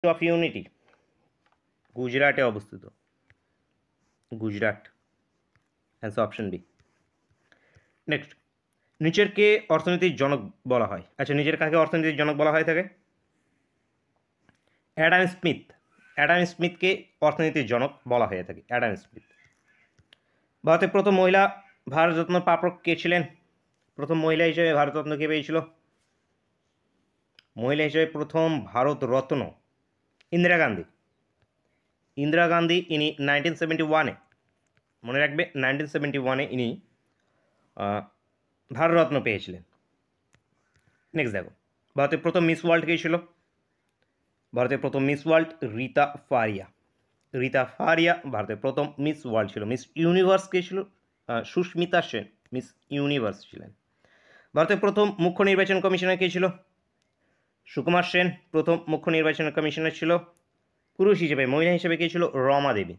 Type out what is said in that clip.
Of unity গুজরাটে অবস্থিত। Gujarat, answer option B. Next, নিচের কে অর্থনীতির জনক বলা হয়? আচ্ছা, নিচের কাকে অর্থনীতির জনক বলা হয় থাকে? Adam Smith. অ্যাডাম স্মিথকে অর্থনীতির জনক বলা হয়ে থাকে, অ্যাডাম স্মিথ। ভারতের প্রথম মহিলা ভারতরত্ন প্রাপক কে ছিলেন? প্রথম মহিলা হিসেবে ভারতরত্ন কে পেয়েছিল? মহিলা হিসেবে প্রথম ভারতরত্ন ইন্দিরা গান্ধী। ইন্দিরা গান্ধী ইনি 1971-এ, মনে রাখবে 1971-এ ইনি ভারতরত্ন পেয়েছিলেন। নেক্সট দেখো, ভারতের প্রথম মিস ওয়ার্ল্ড কে ছিল? ভারতের প্রথম মিস ওয়ার্ল্ড রীতা ফারিয়া। রীতা ফারিয়া ভারতের প্রথম মিস ওয়ার্ল্ড ছিল। মিস ইউনিভার্স কে ছিল? সুস্মিতা সেন মিস ইউনিভার্স ছিলেন। ভারতের প্রথম মুখ্য নির্বাচন কমিশনার কে ছিল? সুকুমার সেন প্রথম মুখ্য নির্বাচন কমিশনার ছিল। পুরুষ হিসেবে, মহিলা হিসেবে কে ছিল? রমা দেবী।